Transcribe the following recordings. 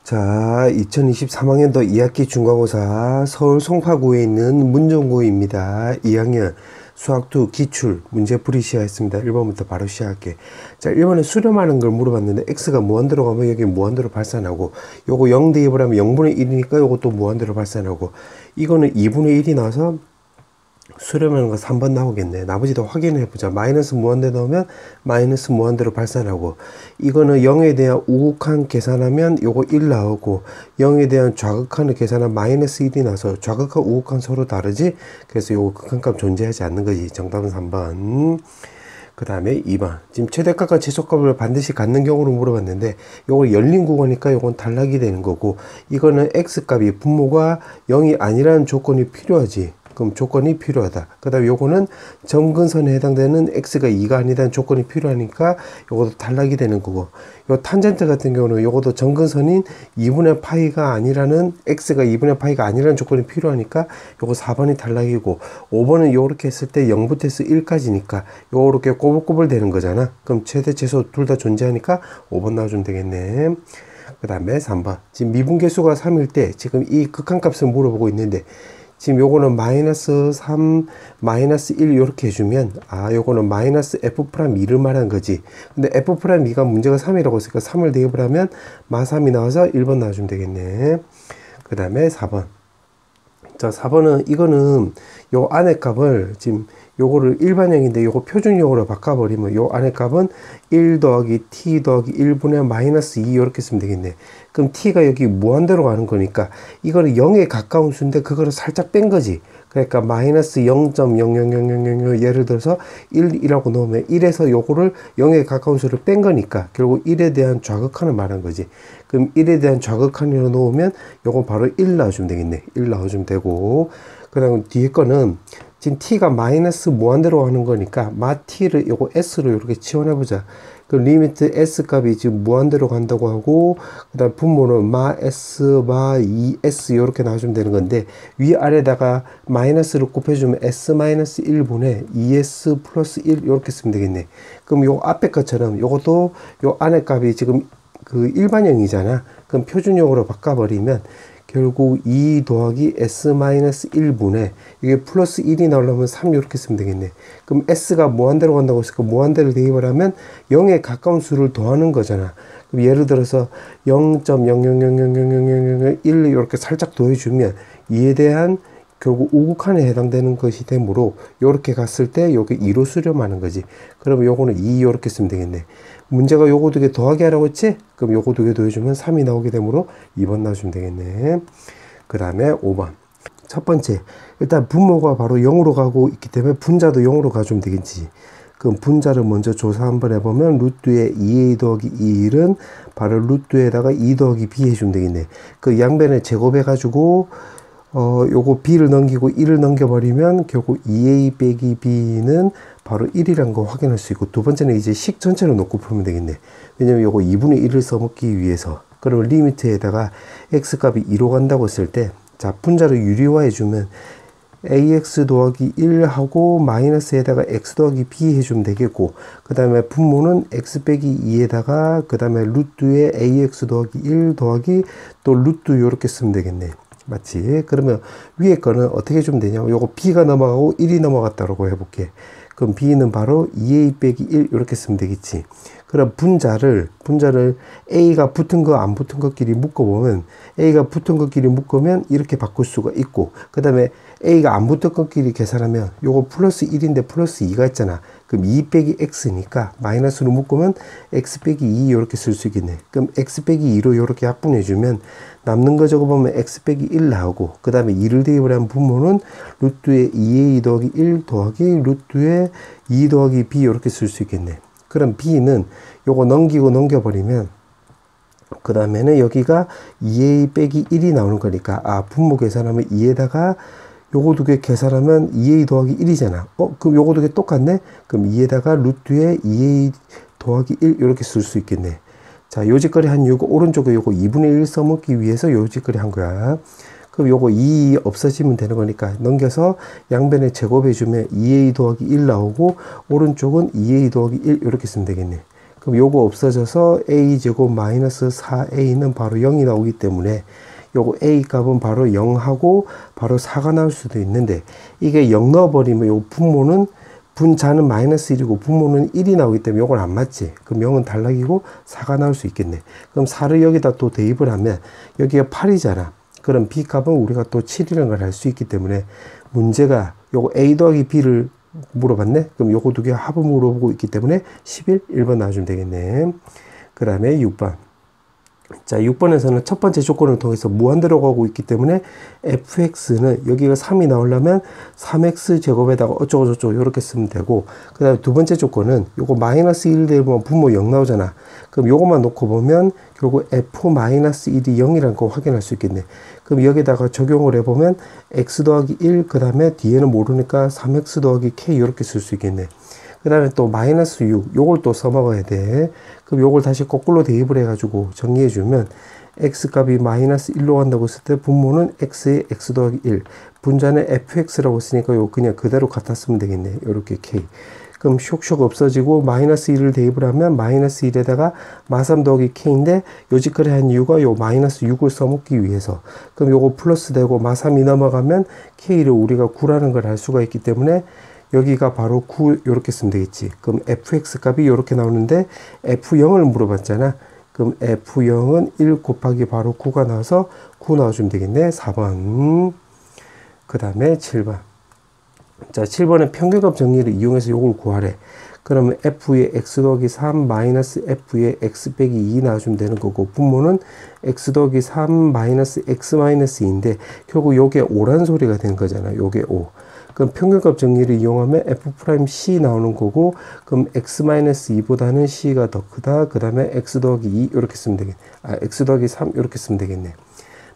자, 2023학년도 2학기 중간고사 서울 송파구에 있는 문정고입니다. 2학년 수학2 기출 문제풀이 시작했습니다. 1번부터 바로 시작할게. 자, 1번에 수렴하는 걸 물어봤는데 x가 무한대로 가면 여기 무한대로 발산하고, 요거 0 대입을 하면 0분의 1이니까 요것도 무한대로 발산하고, 이거는 2분의 1이 나와서 수렴하는 거 3번 나오겠네. 나머지도 확인해 보자. 마이너스 무한대 넣으면 마이너스 무한대로 발산하고, 이거는 0에 대한 우극한 계산하면 요거 1 나오고, 0에 대한 좌극한을 계산하면 마이너스 1이 나서 좌극한 우극한 서로 다르지? 그래서 요거 극한값 존재하지 않는 거지. 정답은 3번. 그 다음에 2번. 지금 최대값과 최소값을 반드시 갖는 경우로 물어봤는데, 요거 열린 구간이니까 요건 탈락이 되는 거고, 이거는 x값이 분모가 0이 아니라는 조건이 필요하지. 그럼 조건이 필요하다. 그 다음에 요거는 점근선에 해당되는 x가 2가 아니다는 조건이 필요하니까 요것도 탈락이 되는 거고, 요 탄젠트 같은 경우는 요것도 점근선인 2분의 파이가 아니라는, x가 2분의 파이가 아니라는 조건이 필요하니까 요거 4번이 탈락이고, 5번은 요렇게 했을 때 0부터 해서 1까지니까 요렇게 꼬불꼬불 되는 거잖아. 그럼 최대 최소 둘 다 존재하니까 5번 나와주면 되겠네. 그 다음에 3번. 지금 미분계수가 3일 때 지금 이 극한값을 물어보고 있는데, 지금 요거는 마이너스 3, 마이너스 1 이렇게 해주면, 아, 요거는 마이너스 f'2를 말하는 거지. 근데 f'2가 문제가 3이라고 했으니까 3을 대입을 하면 마3이 나와서 1번 나와주면 되겠네. 그 다음에 4번. 자, 4번은 이거는 요 안에 값을 지금 요거를 일반형인데 요거 표준형으로 바꿔버리면 요 안에 값은 1 더하기 t 더하기 1분의 마이너스 2 이렇게 쓰면 되겠네. 그럼 t가 여기 무한대로 가는 거니까 이거는 0에 가까운 수인데 그거를 살짝 뺀 거지. 그러니까 마이너스 0.00000 예를 들어서 1이라고 넣으면 1에서 요거를 0에 가까운 수를 뺀 거니까 결국 1에 대한 좌극한을 말한 거지. 그럼 1에 대한 좌극한으로 놓으면 요건 바로 1 나와주면 되겠네. 1 나와주면 되고, 그 다음 뒤에 거는 지금 t가 마이너스 무한대로 가는 거니까 마 t를 요거 s로 이렇게 지원해보자. 그 리미트 s 값이 지금 무한대로 간다고 하고, 그 다음 분모는 마 s, 마 2s 이렇게 나와주면 되는 건데, 위아래다가 마이너스를 곱해주면 s 마이너스 1분의 2s 플러스 1 이렇게 쓰면 되겠네. 그럼 요 앞에 것처럼 요것도 요 안에 값이 지금 그 일반형이잖아. 그럼 표준형으로 바꿔버리면 결국 2 더하기 s-1분의 이게 플러스 1이 나오려면 3 이렇게 쓰면 되겠네. 그럼 s가 무한대로 간다고 했으니까 무한대를 대입을 하면 0에 가까운 수를 더하는 거잖아. 그럼 예를 들어서 0.000000001 이렇게 살짝 더해주면 2에 대한 결국 우극한에 해당되는 것이 되므로 요렇게 갔을 때 요게 2로 수렴하는 거지. 그러면 요거는 2 요렇게 쓰면 되겠네. 문제가 요거 두 개 더하기 하라고 했지? 그럼 요거 두 개 더해주면 3이 나오게 되므로 2번 나와주면 되겠네. 그 다음에 5번. 첫 번째, 일단 분모가 바로 0으로 가고 있기 때문에 분자도 0으로 가주면 되겠지. 그럼 분자를 먼저 조사 한번 해보면 루트에 2a 더하기 2는 바로 루트에다가 2 더하기 b 해주면 되겠네. 그 양변에 제곱해가지고 요거 b를 넘기고 1을 넘겨버리면 결국 2a 빼기 b는 바로 1이란 거 확인할 수 있고, 두 번째는 이제 식 전체를 놓고 풀면 되겠네. 왜냐면 요거 2분의 1을 써먹기 위해서. 그러면 리미트에다가 x값이 2로 간다고 했을 때, 자, 분자를 유리화해주면 ax 더하기 1하고 마이너스에다가 x 더하기 b 해주면 되겠고, 그 다음에 분모는 x 빼기 2에다가 그 다음에 루트에 ax 더하기 1 더하기 또 루트 요렇게 쓰면 되겠네. 맞지? 그러면 위에 거는 어떻게 해주면 되냐면 요거 b가 넘어가고 1이 넘어갔다고 해볼게. 그럼 b는 바로 2a 빼기 1 이렇게 쓰면 되겠지. 그럼 분자를 a가 붙은 거 안 붙은 것끼리 묶어보면, a가 붙은 것끼리 묶으면 이렇게 바꿀 수가 있고, 그 다음에 a가 안 붙은 것끼리 계산하면 요거 플러스 1인데 플러스 2가 있잖아. 그럼 2 빼기 x니까 마이너스로 묶으면 x 빼기 2 이렇게 쓸 수 있겠네. 그럼 x 빼기 2로 이렇게 약분해주면 남는 거 적어보면 x 빼기 1 나오고, 그 다음에 2를 대입을 한 분모는 루트에 2a 더하기 1 더하기 루트에 2 더하기 b 이렇게 쓸 수 있겠네. 그럼 b는 요거 넘기고 넘겨버리면 그 다음에는 여기가 2a 빼기 1이 나오는 거니까, 아, 분모 계산하면 2에다가 요거 두 개 계산하면 2a 더하기 1이잖아. 그럼 요거 두 개 똑같네? 그럼 2에다가 루트에 2a 더하기 1 이렇게 쓸 수 있겠네. 자, 요짓거리 한 요거 오른쪽에 요거 2분의 1 써먹기 위해서 요짓거리 한 거야. 그럼 요거 2 없어지면 되는 거니까 넘겨서 양변에 제곱해주면 2a 더하기 1 나오고, 오른쪽은 2a 더하기 1 이렇게 쓰면 되겠네. 그럼 요거 없어져서 a제곱 마이너스 4a는 바로 0이 나오기 때문에 요거 a 값은 바로 0하고 바로 4가 나올 수도 있는데, 이게 0 넣어버리면 요 분모는 분자는 마이너스 1이고 분모는 1이 나오기 때문에 요건 안 맞지. 그럼 0은 단락이고 4가 나올 수 있겠네. 그럼 4를 여기다 또 대입을 하면 여기가 8이잖아. 그럼 b 값은 우리가 또 7이라는 걸 알 수 있기 때문에 문제가 요거 a 더하기 b를 물어봤네. 그럼 요거 두 개 합을 물어보고 있기 때문에 11, 1번 나와주면 되겠네. 그 다음에 6번. 자, 6번에서는 첫 번째 조건을 통해서 무한대로 가고 있기 때문에 fx는 여기가 3이 나오려면 3x 제곱에다가 어쩌고저쩌고 이렇게 쓰면 되고, 그 다음에 두 번째 조건은 요거 마이너스 1 대보면 분모 0 나오잖아. 그럼 요것만 놓고 보면 결국 f-1이 0이라는 거 확인할 수 있겠네. 그럼 여기다가 적용을 해보면 x 더하기 1, 그 다음에 뒤에는 모르니까 3x 더하기 k 이렇게 쓸 수 있겠네. 그 다음에 또 마이너스 6, 요걸 또 써먹어야 돼. 그럼 요걸 다시 거꾸로 대입을 해가지고 정리해주면 x 값이 마이너스 1로 간다고 했을 때 분모는 x의 x 더하기 1, 분자는 fx라고 했으니까 요 그냥 그대로 갖다 쓰면 되겠네. 요렇게 k. 그럼 쇽쇽 없어지고 마이너스 1을 대입을 하면 마이너스 1에다가 마3 더하기 k인데 요지컬에 한 이유가 요 마이너스 6을 써먹기 위해서. 그럼 요거 플러스 되고 마3이 넘어가면 k를 우리가 9라는 걸 알 수가 있기 때문에 여기가 바로 9 요렇게 쓰면 되겠지. 그럼 fx 값이 요렇게 나오는데 f0을 물어봤잖아. 그럼 f0은 1 곱하기 바로 9가 나와서 9 나와주면 되겠네. 4번. 그 다음에 7번. 자, 7번은 평균값 정리를 이용해서 요걸 구하래. 그러면 f의 x 더하기 3 마이너스 f의 x 빼기 2 나와주면 되는 거고, 분모는 x 더하기 3 마이너스 x 마이너스 2인데 결국 요게 5란 소리가 되는 거잖아. 요게 5. 그럼 평균값 정리를 이용하면 f'(c) 나오는 거고, 그럼 x-2보다는 c가 더 크다. 그 다음에 x 더하기 2 이렇게 쓰면 되겠네. x 더하기 3 이렇게 쓰면 되겠네.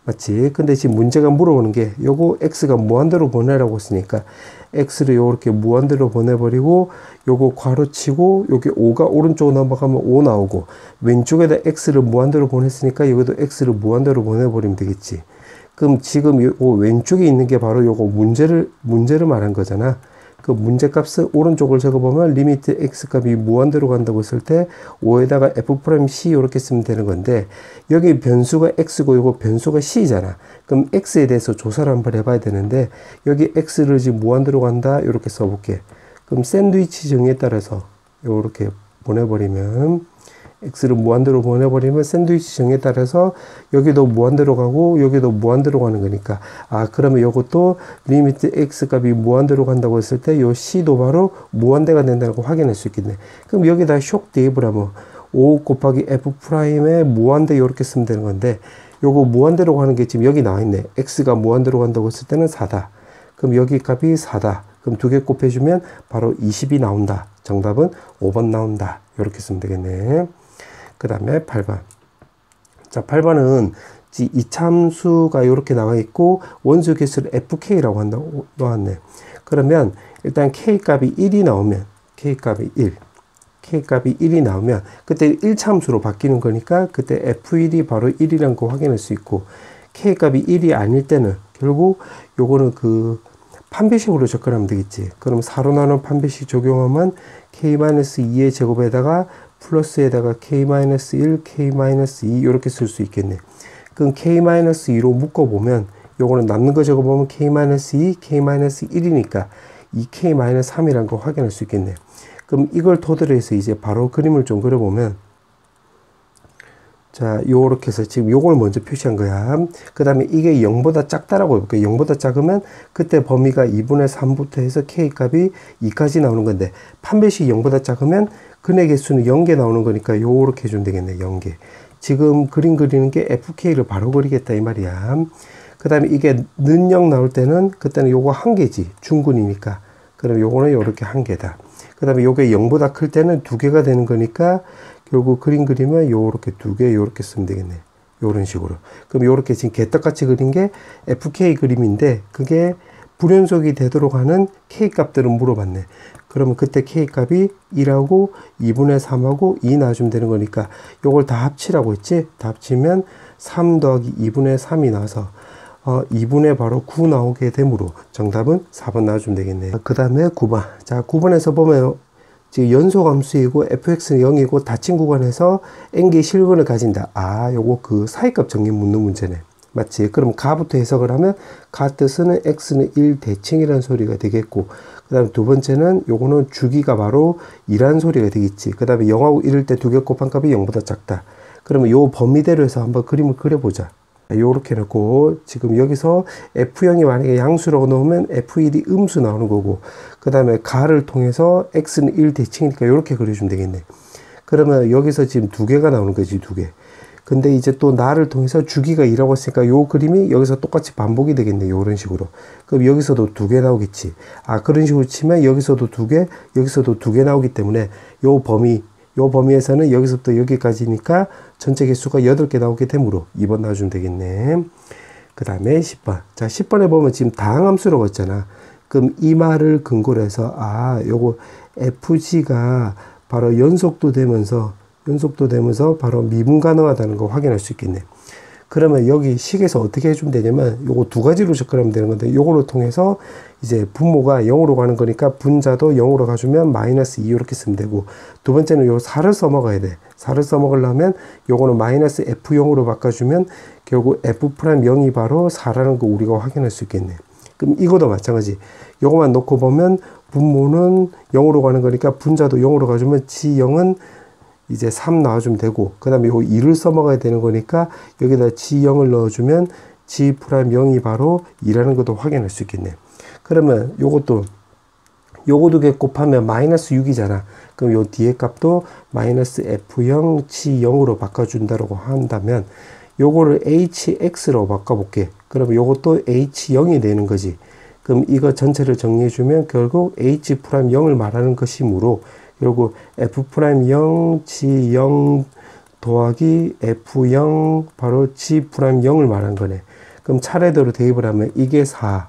맞지? 근데 지금 문제가 물어보는 게 요거 x가 무한대로 보내라고 했으니까 x를 요렇게 무한대로 보내버리고 요거 괄호치고 요게 5가 오른쪽으로 넘어가면 5 나오고, 왼쪽에다 x를 무한대로 보냈으니까 여기도 x를 무한대로 보내버리면 되겠지. 그럼 지금 요 왼쪽에 있는 게 바로 요거 문제를 말한 거잖아. 그 문제값은 오른쪽을 적어보면 리미트 x값이 무한대로 간다고 했을 때 5에다가 f'(c) 이렇게 쓰면 되는 건데, 여기 변수가 x고 요거 변수가 c잖아. 그럼 x에 대해서 조사를 한번 해봐야 되는데, 여기 x를 지금 무한대로 간다 이렇게 써볼게. 그럼 샌드위치 정의에 따라서 요렇게 보내버리면, x를 무한대로 보내버리면 샌드위치 정에 따라서 여기도 무한대로 가고 여기도 무한대로 가는 거니까, 그러면 요것도 리미트 x 값이 무한대로 간다고 했을 때 요 c도 바로 무한대가 된다는 걸 확인할 수 있겠네. 그럼 여기다 쇽 대입을 하면 5 곱하기 f'의 무한대 이렇게 쓰면 되는 건데, 요거 무한대로 가는 게 지금 여기 나와 있네. x가 무한대로 간다고 했을 때는 4다. 그럼 여기 값이 4다. 그럼 두 개 곱해주면 바로 20이 나온다. 정답은 5번 나온다. 이렇게 쓰면 되겠네. 그 다음에 8번. 자, 8번은 이참수가 이렇게 나와 있고 원수 개수를 fk라고 한다고 나왔네. 그러면 일단 k값이 1이 나오면, k값이 1이 나오면 그때 1참수로 바뀌는 거니까 그때 f1이 바로 1이라는 거 확인할 수 있고, k값이 1이 아닐 때는 결국 요거는 그 판별식으로 접근하면 되겠지. 그럼 4로 나눈 판별식 적용하면 k-2의 제곱에다가 플러스에다가 k-1, k-2 이렇게 쓸 수 있겠네. 그럼 k-2로 묶어보면 요거는 남는 거 적어보면 k-2, k-1이니까 2k-3이라는 거 확인할 수 있겠네. 그럼 이걸 토대로 해서 이제 바로 그림을 좀 그려보면, 자, 요렇게 해서 지금 요걸 먼저 표시한 거야. 그 다음에 이게 0보다 작다라고 해볼게요. 0보다 작으면 그때 범위가 2분의 3부터 해서 k값이 2까지 나오는 건데, 판별식 0보다 작으면 근의 개수는 0개 나오는 거니까 요렇게 해주면 되겠네. 0개. 지금 그림 그리는 게 fk를 바로 그리겠다 이 말이야. 그 다음에 이게 는 0 나올 때는 그때는 요거 1개지. 중근이니까. 그럼 요거는 요렇게 1개다. 그 다음에 요게 0보다 클 때는 2개가 되는 거니까 결국 그림 그리면 요렇게 2개 요렇게 쓰면 되겠네. 요런 식으로. 그럼 요렇게 지금 개떡같이 그린 게 fk 그림인데, 그게 불연속이 되도록 하는 k 값들은 물어봤네. 그러면 그때 k 값이 1하고 2분의 3하고 2 나와주면 되는 거니까 요걸 다 합치라고 했지. 다 합치면 3 더하기 2분의 3이 나와서 2분의 바로 9 나오게 되므로 정답은 4번 나와주면 되겠네요. 그 다음에 9번. 자, 9번에서 보면 지금 연소함수이고 fx는 0이고 닫힌 구간에서 n개의 실근을 가진다. 아, 요거 그 사이값 정리 묻는 문제네. 맞지? 그럼 가부터 해석을 하면 가 뜻은 x는 1 대칭이라는 소리가 되겠고, 그 다음에 두 번째는 요거는 주기가 바로 2라는 소리가 되겠지. 그 다음에 0하고 1일 때 두 개 곱한 값이 0보다 작다. 그러면 요 범위대로 해서 한번 그림을 그려보자. 요렇게 놓고 지금 여기서 F0이 만약에 양수라고 넣으면 F1이 음수 나오는 거고, 그 다음에 가를 통해서 X는 1 대칭이니까 요렇게 그려주면 되겠네. 그러면 여기서 지금 두 개가 나오는 거지, 두 개. 근데 이제 또 나를 통해서 주기가 2라고 했으니까 요 그림이 여기서 똑같이 반복이 되겠네. 요런 식으로. 그럼 여기서도 두 개 나오겠지. 아, 그런 식으로 치면 여기서도 두 개, 여기서도 두 개 나오기 때문에 요 범위에서는 여기서부터 여기까지니까 전체 개수가 8개 나오게 되므로 2번 나와주면 되겠네. 그 다음에 10번. 자, 10번에 보면 지금 다항함수라고 했잖아. 그럼 이 말을 근거로 해서, 아, 요거 FG가 바로 연속도 되면서 바로 미분 가능하다는 거 확인할 수 있겠네. 그러면 여기 식에서 어떻게 해주면 되냐면 요거 두 가지로 접근하면 되는 건데, 요거를 통해서 이제 분모가 0으로 가는 거니까 분자도 0으로 가주면 마이너스 2 이렇게 쓰면 되고, 두 번째는 요 4를 써먹어야 돼. 4를 써먹으려면 요거는 마이너스 F0으로 바꿔주면 결국 F'0이 바로 4라는 거 우리가 확인할 수 있겠네. 그럼 이거도 마찬가지. 요거만 놓고 보면 분모는 0으로 가는 거니까 분자도 0으로 가주면 G0은 이제 3 나와주면 되고, 그 다음에 요 2를 써먹어야 되는 거니까 여기다 G0을 넣어주면 G'0이 바로 2라는 것도 확인할 수 있겠네. 그러면 요거 두 개 곱하면 마이너스 6이잖아. 그럼 요 뒤에 값도 마이너스 F0 G0으로 바꿔준다고 한다면 요거를 HX로 바꿔볼게. 그러면 요것도 H0이 되는 거지. 그럼 이거 전체를 정리해주면 결국 H'0을 말하는 것이므로 결국 F'0 G0 더하기 F0 바로 G'0을 말한 거네. 그럼 차례대로 대입을 하면 이게 4,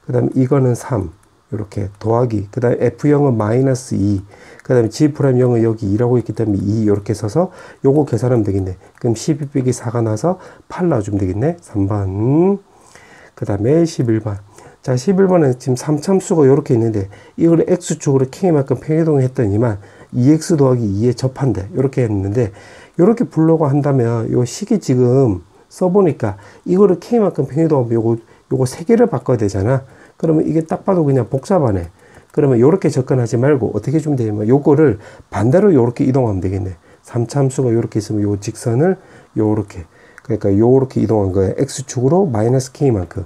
그 다음에 이거는 3, 이렇게 더하기, 그 다음에 F0은 마이너스 2, 그 다음에 G'0은 여기 2라고 있기 때문에 2 이렇게 써서 요거 계산하면 되겠네. 그럼 12 빼기 4가 나서 8 나와주면 되겠네. 3번. 그 다음에 11번. 자, 11번은 지금 3참수가 이렇게 있는데 이걸 x축으로 k만큼 평이동을 했더니만 2x 더하기 2에 접한대. 이렇게 했는데 이렇게 불려고 한다면 요 식이 지금 써보니까 이거를 k만큼 평이동하면 요거 세 개를 바꿔야 되잖아. 그러면 이게 딱 봐도 그냥 복잡하네. 그러면 요렇게 접근하지 말고 어떻게 해주면 되냐면 요거를 반대로 요렇게 이동하면 되겠네. 3참수가 요렇게 있으면 요 직선을 요렇게, 그러니까 요렇게 이동한 거예요. x축으로 마이너스 k만큼.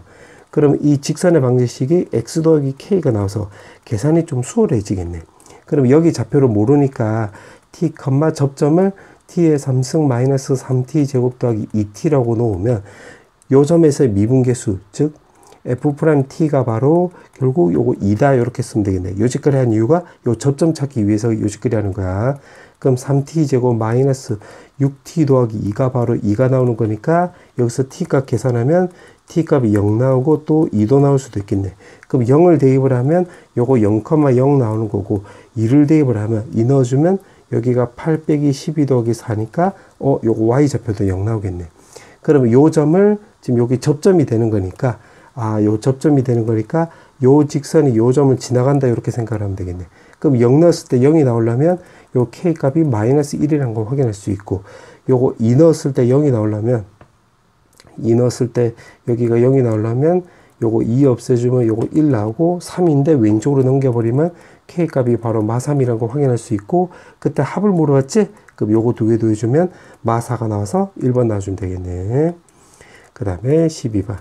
그럼 이 직선의 방정식이 x 더하기 k가 나와서 계산이 좀 수월해지겠네. 그럼 여기 좌표를 모르니까 t, 접점을 t의 3승 마이너스 3t 제곱 더하기 2t라고 놓으면 요 점에서의 미분계수, 즉 f't가 바로 결국 요거 2다 이렇게 쓰면 되겠네. 요짓거리 한 이유가 요 접점 찾기 위해서 요짓거리 하는 거야. 그럼 3t 제곱 마이너스 6t 더하기 2가 바로 2가 나오는 거니까 여기서 t값 계산하면 t값이 0 나오고 또 2도 나올 수도 있겠네. 그럼 0을 대입을 하면 요거 0,0 나오는 거고, 2를 대입을 하면 2 넣어주면 여기가 8 빼기 12 더하기 4니까 요거 y좌표도 0 나오겠네. 그러면 요 점을 지금 여기 접점이 되는 거니까, 요 접점이 되는 거니까 요 직선이 요 점을 지나간다 이렇게 생각을 하면 되겠네. 그럼 0 넣었을 때 0이 나오려면 요 k 값이 마이너스 1이라는 걸 확인할 수 있고, 요거 2 넣었을 때 0이 나오려면 2 넣었을 때 여기가 0이 나오려면 요거 2 없애주면 요거 1 나오고, 3인데 왼쪽으로 넘겨버리면 k 값이 바로 마3이라는 걸 확인할 수 있고, 그때 합을 물어봤지? 그럼 요거 두 개 더해주면 마4가 나와서 1번 나와주면 되겠네. 그 다음에 12번.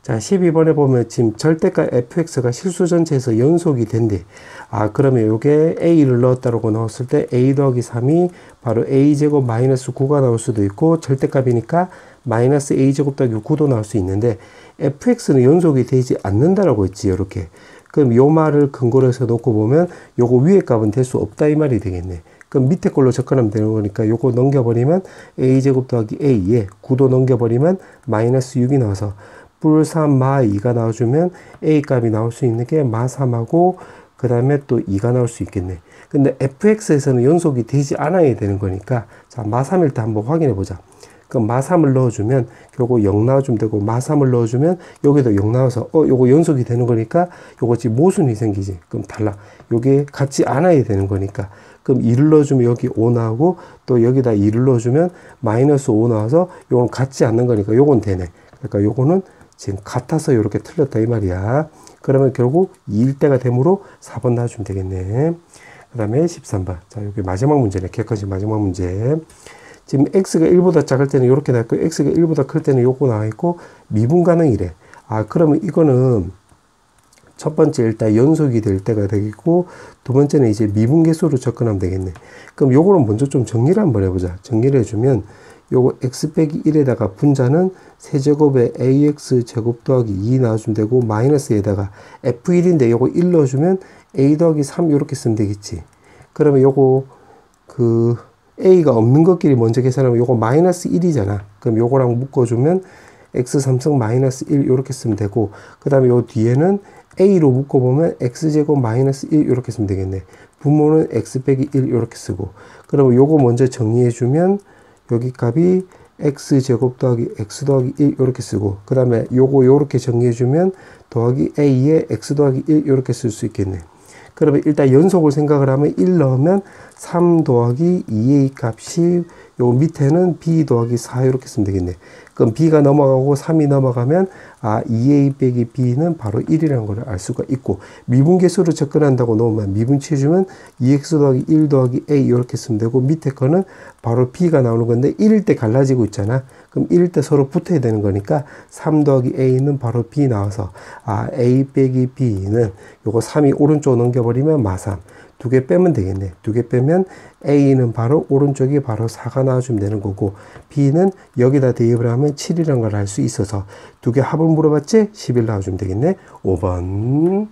자, 12번에 보면 지금 절대값 fx가 실수 전체에서 연속이 된대. 그러면 요게 a를 넣었다라고 나왔을 때 a 더하기 3이 바로 a제곱 마이너스 9가 나올 수도 있고, 절대값이니까 마이너스 a제곱 더하기 9도 나올 수 있는데, fx는 연속이 되지 않는다라고 했지, 요렇게. 그럼 요 말을 근거로 해서 놓고 보면 요거 위에 값은 될 수 없다 이 말이 되겠네. 그럼 밑에 걸로 접근하면 되는 거니까 요거 넘겨버리면 a제곱 더하기 a에 9도 넘겨버리면 마이너스 6이 나와서 뿔3 마 2가 나와주면 a 값이 나올 수 있는 게 마 3하고 그 다음에 또 2가 나올 수 있겠네. 근데 fx에서는 연속이 되지 않아야 되는 거니까, 자, 마 3일 때 한번 확인해 보자. 그럼 마3을 넣어주면 결국 0 나와주면 되고, 마3을 넣어주면 여기도 0 나와서 요거 연속이 되는 거니까 요거 지금 모순이 생기지. 그럼 달라. 요게 같지 않아야 되는 거니까. 그럼 2를 넣어주면 여기 5 나오고, 또 여기다 2를 넣어주면 마이너스 5 나와서 요건 같지 않는 거니까 요건 되네. 그러니까 요거는 지금 같아서 요렇게 틀렸다 이 말이야. 그러면 결국 2일 때가 되므로 4번 놔주면 되겠네. 그 다음에 13번. 자, 여기 마지막 문제네. 객관식 마지막 문제. 지금 x가 1보다 작을 때는 이렇게 나왔고, x가 1보다 클 때는 요거 나와 있고, 미분 가능이래. 아, 그러면 이거는 첫 번째 일단 연속이 될 때가 되겠고, 두 번째는 이제 미분계수로 접근하면 되겠네. 그럼 요거는 먼저 좀 정리를 한번 해보자. 정리를 해주면 요거 x 빼기 1에다가 분자는 세제곱에 ax 제곱 더하기 2 나와주면 되고, 마이너스에다가 f1인데 요거 1 넣어주면 a 더하기 3 이렇게 쓰면 되겠지. 그러면 요거 a가 없는 것끼리 먼저 계산하면 요거 마이너스 1이잖아. 그럼 요거랑 묶어주면 x 3승 마이너스 1 이렇게 쓰면 되고, 그 다음에 요 뒤에는 a로 묶어보면 x제곱 마이너스 1 이렇게 쓰면 되겠네. 분모는 x 빼기 1 이렇게 쓰고, 그러면 요거 먼저 정리해주면 여기 값이 x제곱 더하기 x 더하기 1 이렇게 쓰고, 그 다음에 요거 요렇게 정리해주면 더하기 a에 x 더하기 1 이렇게 쓸 수 있겠네. 그러면 일단 연속을 생각을 하면 1 넣으면 3 더하기 2a 값이 요 밑에는 b 더하기 4 이렇게 쓰면 되겠네. 그럼 b가 넘어가고 3이 넘어가면 2a 빼기 b는 바로 1이라는 걸 알 수가 있고, 미분계수로 접근한다고 놓으면 미분치해주면 2x 더하기 1 더하기 a 이렇게 쓰면 되고, 밑에 거는 바로 b가 나오는 건데 1일 때 갈라지고 있잖아. 그럼 1일 때 서로 붙어야 되는 거니까 3 더하기 a는 바로 b 나와서 a 빼기 b는 요거 3이 오른쪽 넘겨버리면 마3. 두 개 빼면 되겠네. 두 개 빼면 a는 바로 오른쪽이 바로 4가 나와주면 되는 거고, b는 여기다 대입을 하면 7이라는 걸 알 수 있어서 두 개 합을 물어봤지? 11 나와주면 되겠네. 5번.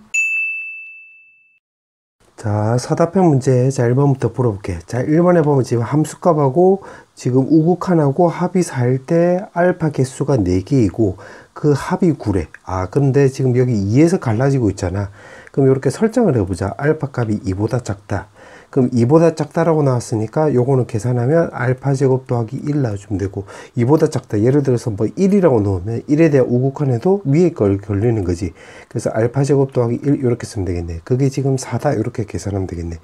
자, 사다편 문제. 자, 1번부터 풀어볼게. 자, 1번에 보면 지금 함수값하고 지금 우극한하고 합이 4일 때 알파 개수가 4개이고 그 합이 9래. 근데 지금 여기 2에서 갈라지고 있잖아. 그럼 이렇게 설정을 해보자. 알파 값이 2보다 작다. 그럼 2보다 작다라고 나왔으니까 요거는 계산하면 알파 제곱 더하기 1 나와주면 되고, 2보다 작다. 예를 들어서 뭐 1이라고 놓으면 1에 대한 우극한에도 위에 걸 걸리는 거지. 그래서 알파 제곱 더하기 1 이렇게 쓰면 되겠네. 그게 지금 4다. 이렇게 계산하면 되겠네.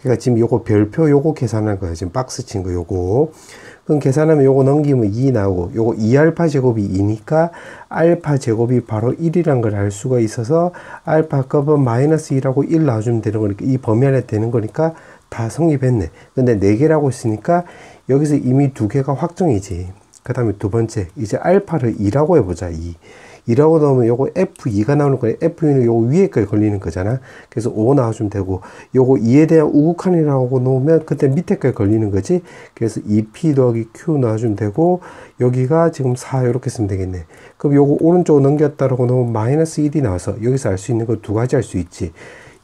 그러니까 지금 요거 별표 요거 계산할 거야. 지금 박스 친 거 요거. 그럼 계산하면 요거 넘기면 2 나오고, 요거 2알파 제곱이 2니까 알파 제곱이 바로 1이란 걸 알 수가 있어서 알파 값은 마이너스 2라고 1 나와주면 되는 거니까, 이 범위 안에 되는 거니까 다 성립했네. 근데 4개라고 했으니까 여기서 이미 2개가 확정이지. 그 다음에 두 번째, 이제 알파를 2라고 해보자. 2라고 넣으면 요거 F2가 나오는 거야. F2는 요거 위에 거에 걸리는 거잖아. 그래서 5 나와주면 되고, 요거 2에 대한 우극한이라고 놓으면 그때 밑에 거에 걸리는 거지. 그래서 2P 더하기 Q 나와주면 되고, 여기가 지금 4 이렇게 쓰면 되겠네. 그럼 요거 오른쪽으로 넘겼다라고 놓으면 마이너스 1이 나와서 여기서 알 수 있는 거 두 가지 알 수 있지.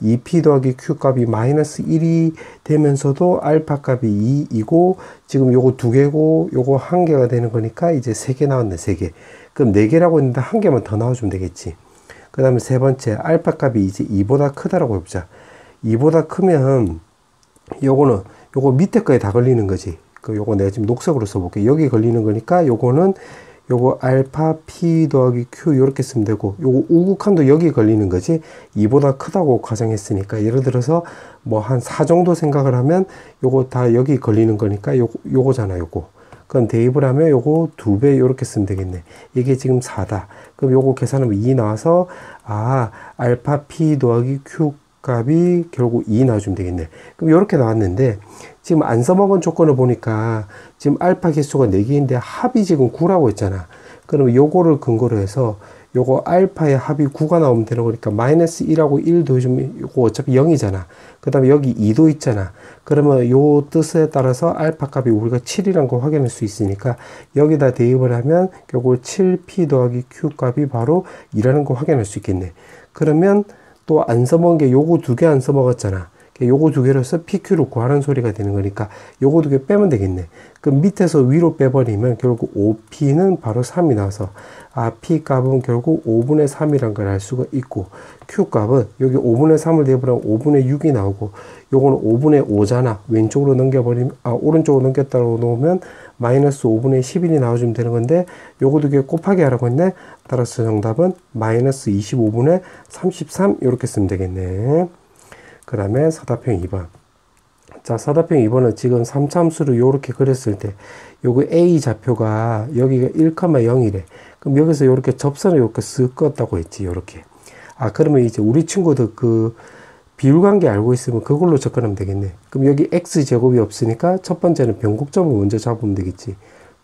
2P 더하기 Q 값이 마이너스 1이 되면서도 알파 값이 2이고, 지금 요거 2개고 요거 1개가 되는 거니까 이제 3개 나왔네. 3개. 그럼 4개라고 했는데 1개만 더 나와주면 되겠지. 그 다음에 세 번째, 알파 값이 이제 2보다 크다라고 해보자. 2보다 크면 요거는 요거 밑에 거에 다 걸리는 거지. 요거 내가 지금 녹색으로 써볼게. 여기 걸리는 거니까 요거는 요거 알파 p 더하기 q 이렇게 쓰면 되고, 요거 우극한도 여기 걸리는 거지. 2보다 크다고 가정했으니까, 예를 들어서 뭐 한 4 정도 생각을 하면 요거 다 여기 걸리는 거니까 요거잖아. 요거. 그럼 대입을 하면 요거 2배 이렇게 쓰면 되겠네. 이게 지금 4다. 그럼 요거 계산하면 2 나와서 알파 p 더하기 q 값이 결국 2 나와주면 되겠네. 그럼 이렇게 나왔는데, 지금 안 써먹은 조건을 보니까 지금 알파 개수가 4개인데 합이 지금 9라고 했잖아. 그럼 요거를 근거로 해서 요거 알파의 합이 9가 나오면 되는 거니까 마이너스 1하고 1 더해주면 요거 어차피 0이잖아. 그 다음에 여기 2도 있잖아. 그러면 요 뜻에 따라서 알파 값이 우리가 7이란 거 확인할 수 있으니까 여기다 대입을 하면 결국 7p 더하기 q 값이 바로 2라는 거 확인할 수 있겠네. 그러면 또 안 써먹은 게 요거 2개 안 써먹었잖아. 요거 두 개로 해서 PQ를 구하는 소리가 되는 거니까 요거 두 개 빼면 되겠네. 그럼 밑에서 위로 빼버리면 결국 5P는 바로 3이 나와서 P 값은 결국 5분의 3이란 걸 알 수가 있고, Q 값은 여기 5분의 3을 대입하면 5분의 6이 나오고, 요거는 5분의 5잖아. 왼쪽으로 넘겨버리면, 오른쪽으로 넘겼다고 놓으면 마이너스 5분의 11이 나와주면 되는 건데, 요거 두 개 곱하기 하라고 했네. 따라서 정답은 마이너스 25분의 33 이렇게 쓰면 되겠네. 그 다음에 사답형 2번. 자, 사답형 2번은 지금 3차함수를 요렇게 그렸을 때 요거 A 좌표가 여기가 1,0이래. 그럼 여기서 요렇게 접선을 요렇게 쓱 껐다고 했지. 요렇게. 그러면 이제 우리 친구들 그 비율관계 알고 있으면 그걸로 접근하면 되겠네. 그럼 여기 x제곱이 없으니까 첫 번째는 변곡점을 먼저 잡으면 되겠지.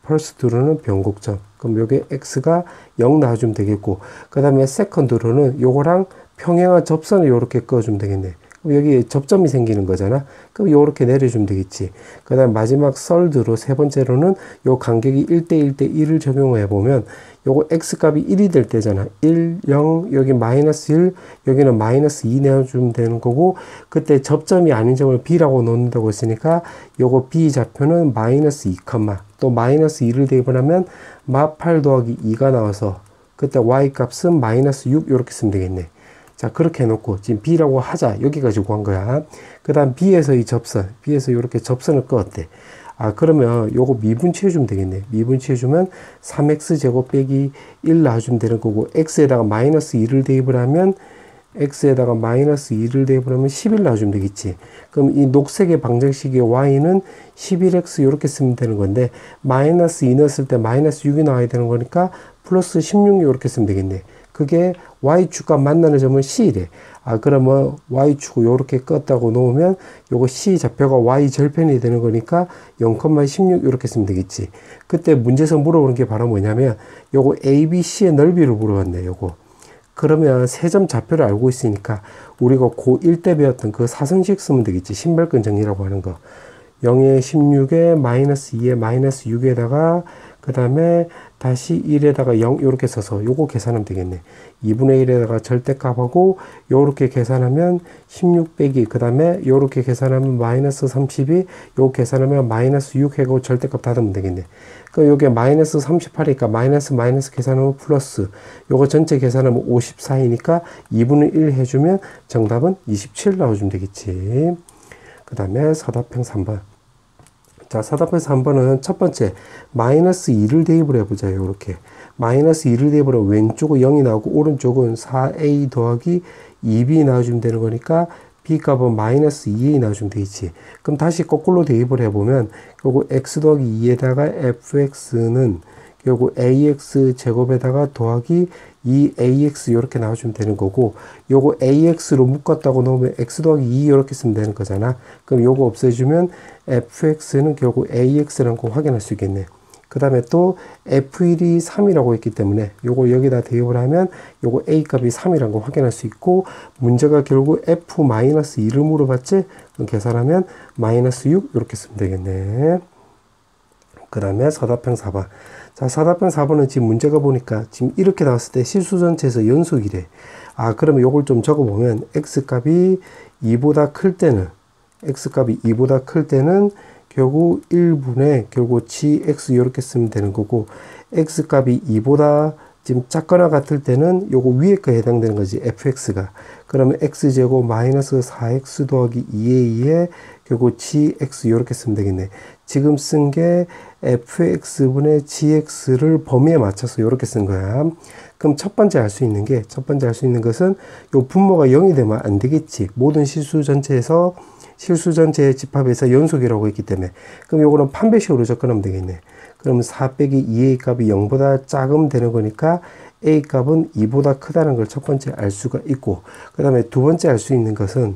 퍼스트로는 변곡점. 그럼 여기 x가 0 나와주면 되겠고, 그 다음에 세컨드로는 요거랑 평행한 접선을 요렇게 그어주면 되겠네. 그럼 여기 접점이 생기는 거잖아. 그럼 요렇게 내려주면 되겠지. 그 다음 마지막 썰드로 세 번째로는 요 간격이 1대1대 1을 적용해 보면 요거 x값이 1이 될 때잖아. 1, 0, 여기 마이너스 1, 여기는 마이너스 2 내어주면 되는 거고, 그때 접점이 아닌 점을 b라고 놓는다고 했으니까 요거 b 좌표는 마이너스 2, 또 마이너스 2를 대입을 하면 마8 더하기 2가 나와서 그때 y 값은 마이너스 6 이렇게 쓰면 되겠네. 자, 그렇게 해놓고 지금 b라고 하자. 여기까지 구한 거야. 그 다음 b에서 이 접선, b에서 이렇게 접선을 그었대. 그러면 요거 미분치해주면 되겠네. 미분치해주면 3x제곱 빼기 1 나와주면 되는 거고, x에다가 마이너스 2를 대입을 하면 x에다가 마이너스 2를 대입을 하면 11 나와주면 되겠지. 그럼 이 녹색의 방정식의 y는 11x 이렇게 쓰면 되는 건데, 마이너스 2 넣었을 때 마이너스 6이 나와야 되는 거니까 플러스 16 이렇게 쓰면 되겠네. 그게 y축과 만나는 점은 C래. 그러면 y축을 요렇게 껐다고 놓으면 요거 C 좌표가 y 절편이 되는 거니까 0,16 이렇게 쓰면 되겠지. 그때 문제에서 물어보는 게 바로 뭐냐면 요거 ABC의 넓이를 물어봤네. 요거. 그러면 세 점 좌표를 알고 있으니까 우리가 고1 때 배웠던 그 사선식 쓰면 되겠지. 신발끈 정리라고 하는 거. 0에 16에 마이너스 2에 마이너스 6에다가 그 다음에 다시 1에다가 0 이렇게 써서 요거 계산하면 되겠네. 2분의 1에다가 절대값하고 요렇게 계산하면 16 빼기 그 다음에 요렇게 계산하면 마이너스 32 요거 계산하면 마이너스 6 하고 절대값 닫으면 되겠네. 그럼 요게 마이너스 38이니까 마이너스 계산하면 플러스 요거 전체 계산하면 54이니까 2분의 1 해주면 정답은 27 나와주면 되겠지. 그 다음에 사답형 3번. 자, 사답형 3번은 첫 번째 마이너스 2를 대입을 해보자. 요렇게 마이너스 2를 대입을 하면 왼쪽은 0이 나오고 오른쪽은 4a 더하기 2b 나와주면 되는 거니까 b 값은 마이너스 2a 나와주면 되겠지. 그럼 다시 거꾸로 대입을 해보면 결국 x 더하기 2에다가 fx는 결국 ax 제곱에다가 더하기 2ax 이렇게 나와주면 되는 거고, 요거 ax로 묶었다고 놓으면 x 더하기 2 이렇게 쓰면 되는 거잖아. 그럼 요거 없애주면 fx는 결국 ax라는 거 확인할 수 있겠네. 그 다음에 또 f1이 3이라고 했기 때문에 요거 여기다 대입을 하면 요거 a 값이 3이라는 거 확인할 수 있고, 문제가 결국 f-2를 물어봤지? 그럼 계산하면 마이너스 6 이렇게 쓰면 되겠네. 그 다음에 사답형 4번. 자, 사답형 4번은 지금 문제가 보니까 지금 이렇게 나왔을 때 실수 전체에서 연속이래. 그러면 요걸 좀 적어보면 x값이 2보다 클 때는 x값이 2보다 클 때는 결국 1분의 결국 gx 이렇게 쓰면 되는 거고, x값이 2보다 지금 작거나 같을 때는 요거 위에 거에 해당되는 거지, fx가. 그러면 x제곱 마이너스 4x 더하기 2a에 결국 gx 이렇게 쓰면 되겠네. 지금 쓴 게 fx분의 gx를 범위에 맞춰서 이렇게 쓴 거야. 그럼 첫 번째 알 수 있는 것은 요 분모가 0이 되면 안 되겠지. 모든 실수 전체에서 실수 전체의 집합에서 연속이라고 했기 때문에. 그럼 요거는 판별식으로 접근하면 되겠네. 그럼 4 빼기 2a 값이 0보다 작으면 되는 거니까 a 값은 2보다 크다는 걸 첫 번째 알 수가 있고, 그 다음에 두 번째 알 수 있는 것은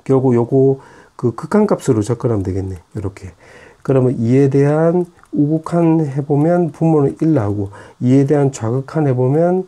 결국 요거 그 극한값으로 접근하면 되겠네. 이렇게. 그러면 2에 대한 우극한 해보면 분모는 1 나오고, 2에 대한 좌극한 해보면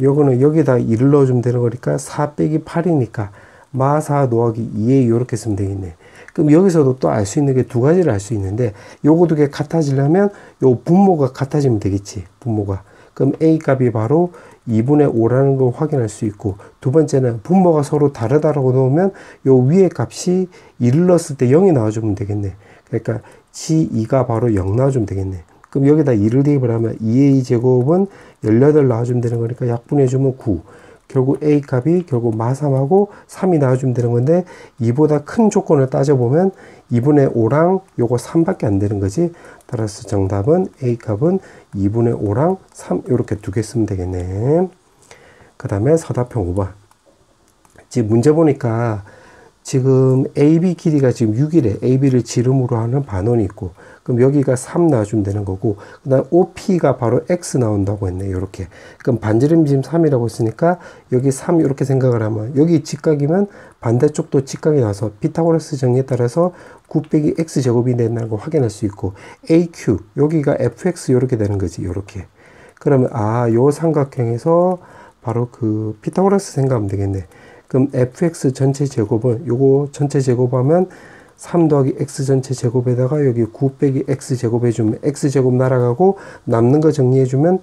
요거는 여기다 2를 넣어주면 되는 거니까 4 빼기 8이니까 마4 더하기 2a 이렇게 쓰면 되겠네. 그럼 여기서도 또 알 수 있는 게 두 가지를 알 수 있는데, 요거 두 개 같아지려면 요 분모가 같아지면 되겠지. 분모가. 그럼 a 값이 바로 2분의 5라는 걸 확인할 수 있고, 두 번째는 분모가 서로 다르다라고 놓으면 요 위에 값이 1을 넣었을 때 0이 나와주면 되겠네. 그러니까 g2가 바로 0 나와주면 되겠네. 그럼 여기다 2를 대입을 하면 2a 제곱은 18 나와주면 되는 거니까 약분해주면 9. 결국 a 값이 결국 마3하고 3이 나와주면 되는 건데, 이보다 큰 조건을 따져보면 2분의 5랑 요거 3밖에 안 되는 거지. 따라서 정답은 a 값은 2분의 5랑 3 이렇게 두 개 쓰면 되겠네. 그 다음에 서답형 5번. 지금 문제 보니까 지금 AB 길이가 지금 6이래. AB를 지름으로 하는 반원이 있고, 그럼 여기가 3 나와주면 되는 거고, 그 다음 OP가 바로 X 나온다고 했네. 요렇게. 그럼 반지름 지금 3이라고 했으니까 여기 3 이렇게 생각을 하면, 여기 직각이면 반대쪽도 직각이 나와서 피타고라스 정리에 따라서 9 빼기 X 제곱이 된다는 걸 확인할 수 있고, AQ 여기가 FX 요렇게 되는 거지. 요렇게. 그러면 요 삼각형에서 바로 그 피타고라스 생각하면 되겠네. 그럼 fx 전체 제곱은 요거 전체 제곱하면 3 더하기 x 전체 제곱에다가 여기 9 빼기 x 제곱 해주면 x 제곱 날아가고, 남는 거 정리해주면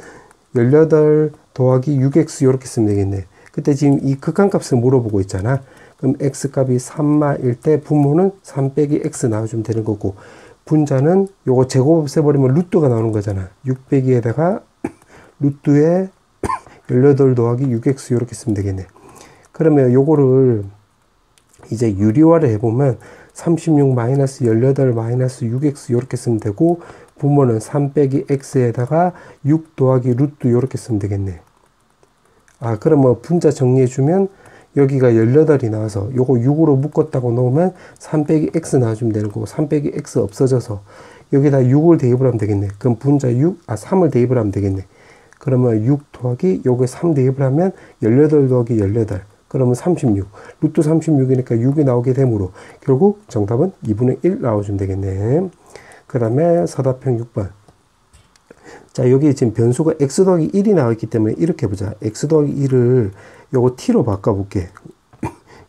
18 더하기 6x 이렇게 쓰면 되겠네. 그때 지금 이 극한값을 물어보고 있잖아. 그럼 x 값이 3마일 때 분모는 3 빼기 x 나와주면 되는 거고, 분자는 요거 제곱 없애버리면 루트가 나오는 거잖아. 6 빼기에다가 루트에 18 더하기 6x 이렇게 쓰면 되겠네. 그러면 요거를 이제 유리화를 해보면 36 마이너스 18 마이너스 6x 이렇게 쓰면 되고, 분모는 3 빼기 x에다가 6 더하기 루트 이렇게 쓰면 되겠네. 그러면 분자 정리해주면 여기가 18이 나와서 요거 6으로 묶었다고 놓으면 3 빼기 x 나와주면 되는 거고, 3 빼기 x 없어져서 여기다 6을 대입을 하면 되겠네. 그럼 분자 3을 대입을 하면 되겠네. 그러면 6 더하기 요게 3 대입을 하면 18 더하기 18. 그러면 36. 루트 36이니까 6이 나오게 되므로 결국 정답은 2분의 1 나와주면 되겠네. 그 다음에 서답형 6번. 자, 여기 지금 변수가 x 더하기 1이 나와 있기 때문에 이렇게 해보자. x 더하기 1을 요거 t로 바꿔볼게.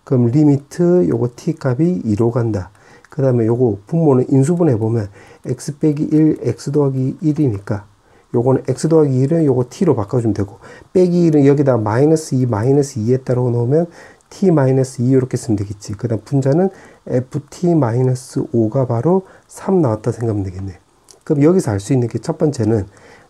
그럼 리미트 요거 t 값이 2로 간다. 그 다음에 요거 분모는 인수분해보면 x 빼기 1, x 더하기 1이니까 요거는 x 더하기 1은 요거 t로 바꿔주면 되고, 빼기 1은 여기다 마이너스 2, 마이너스 2에 따로 놓으면 t 마이너스 2 이렇게 쓰면 되겠지. 그 다음 분자는 ft 마이너스 5가 바로 3 나왔다 생각하면 되겠네. 그럼 여기서 알 수 있는 게 첫 번째는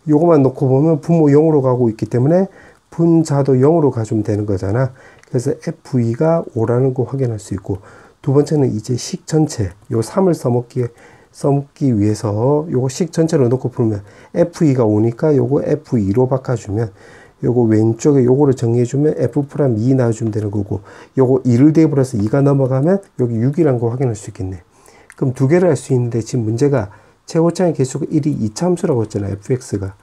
요거만 놓고 보면 분모 0으로 가고 있기 때문에 분자도 0으로 가주면 되는 거잖아. 그래서 f가 5라는 거 확인할 수 있고, 두 번째는 이제 식 전체, 요 3을 써먹기 위해서 요거 식 전체로 놓고 풀면 F2가 오니까 요거 F2로 바꿔주면, 요거 왼쪽에 요거를 정리해주면 F'2 나와주면 되는 거고, 요거 2를 대입을 해서 2가 넘어가면 여기 6이라는 거 확인할 수 있겠네. 그럼 두 개를 할 수 있는데 지금 문제가 최고차의 개수가 1이 이차함수라고 했잖아. fx가.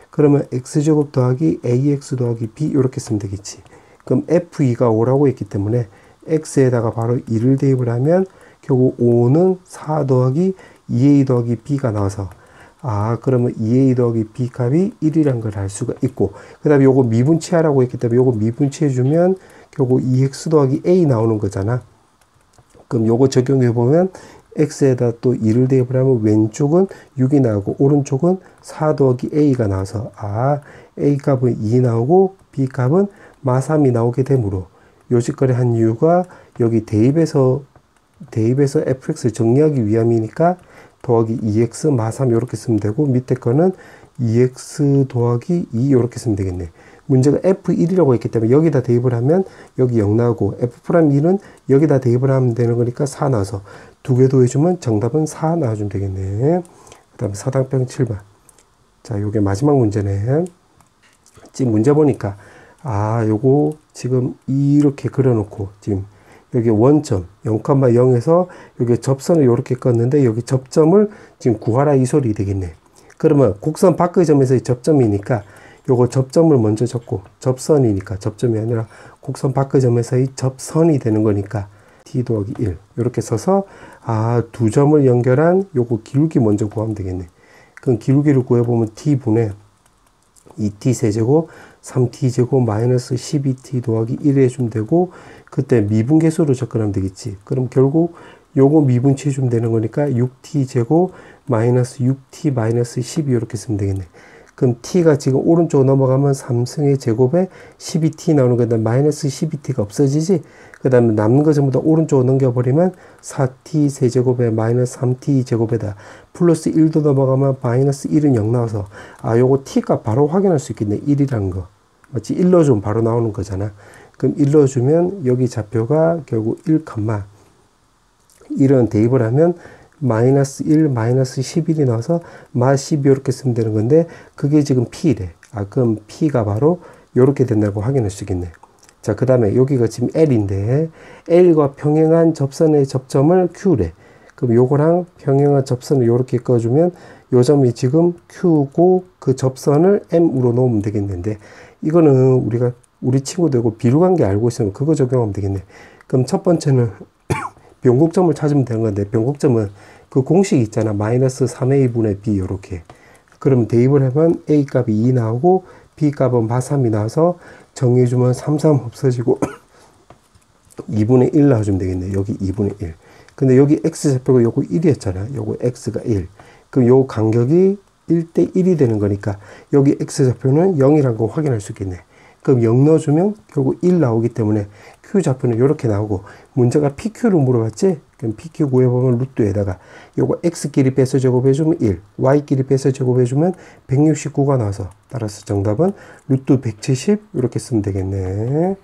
그러면 x제곱 더하기 ax 더하기 b 이렇게 쓰면 되겠지. 그럼 f2가 5라고 했기 때문에 x에다가 바로 2를 대입을 하면 결국 5는 4 더하기 2a 더하기 b가 나와서, 그러면 2a 더하기 b 값이 1이란 걸 알 수가 있고, 그 다음에 요거 미분치하라고 했기 때문에 요거 미분치해주면 결국 2x 더하기 a 나오는 거잖아. 그럼 요거 적용해보면 x에다 또 2를 대입을 하면 왼쪽은 6이 나오고 오른쪽은 4 더하기 a가 나와서, a 값은 2 나오고 b 값은 마3이 나오게 되므로 요식거리 한 이유가 여기 대입해서 fx를 정리하기 위함이니까 더하기 2x 마3 이렇게 쓰면 되고, 밑에 거는 2x 더하기 2 이렇게 쓰면 되겠네. 문제가 f1이라고 했기 때문에 여기다 대입을 하면 여기 0 나오고, f'1은 여기다 대입을 하면 되는 거니까 4 나와서 두 개 더해주면 정답은 4 나와주면 되겠네. 그 다음에 서당평 7번. 자, 요게 마지막 문제네. 지금 문제 보니까 요거 지금 이렇게 그려놓고 지금 여기 원점 0,0에서 여기 접선을 이렇게 껐는데 여기 접점을 지금 구하라 이 소리 되겠네. 그러면 곡선 밖의 점에서의 접점이니까 요거 접점을 먼저 적고, 접선이니까 접점이 아니라 곡선 밖의 점에서의 접선이 되는 거니까 t 더하기 1 이렇게 써서 두 점을 연결한 요거 기울기 먼저 구하면 되겠네. 그럼 기울기를 구해보면 t분의 2t 세제곱 3t제곱 마이너스 12t 더하기 1 해주면 되고, 그때 미분계수로 접근하면 되겠지. 그럼 결국 요거 미분치 해주면 되는 거니까 6t제곱 마이너스 6t 마이너스 12 이렇게 쓰면 되겠네. 그럼 t가 지금 오른쪽으로 넘어가면 3승의 제곱에 12t 나오는 거다. 마이너스 12t가 없어지지. 그 다음에 남는 거 전부 다 오른쪽으로 넘겨버리면 4t 세제곱에 마이너스 3t 제곱에다 플러스 1도 넘어가면 마이너스 1은 0 나와서 요거 t가 바로 확인할 수 있겠네. 1이라는 거. 맞지? 1 넣어주면 바로 나오는 거잖아. 그럼 1 넣어주면 여기 좌표가 결국 1은 대입을 하면 마이너스 1, 마이너스 11이 나와서 마12 이렇게 쓰면 되는 건데 그게 지금 P래. 그럼 P가 바로 이렇게 된다고 확인할 수 있겠네. 자, 그 다음에 여기가 지금 L인데 L과 평행한 접선의 접점을 Q래. 그럼 요거랑 평행한 접선을 이렇게 꺼주면 요 점이 지금 Q고 그 접선을 M으로 놓으면 되겠는데 이거는 우리 친구들고 비류관계 알고 있으면 그거 적용하면 되겠네. 그럼 첫 번째는 변곡점을 찾으면 되는 건데 변곡점은 그 공식 있잖아. 마이너스 3a분의 b 요렇게. 그럼 대입을 하면 a 값이 2 나오고 b 값은 마3이 나와서 정리해주면 3, 3 없어지고 2분의 1 나와주면 되겠네. 여기 2분의 1. 근데 여기 x좌표가 요거 1이었잖아. 요거 x가 1. 그럼 요 간격이 1대 1이 되는 거니까 여기 x좌표는 0이라는 거 확인할 수 있겠네. 그럼 0 넣어주면 결국 1 나오기 때문에 Q좌표는 이렇게 나오고 문제가 PQ를 물어봤지? 그럼 PQ 구해보면 루트에다가 요거 X끼리 빼서 제곱해주면 1, Y끼리 빼서 제곱해주면 169가 나와서 따라서 정답은 루트 170 이렇게 쓰면 되겠네.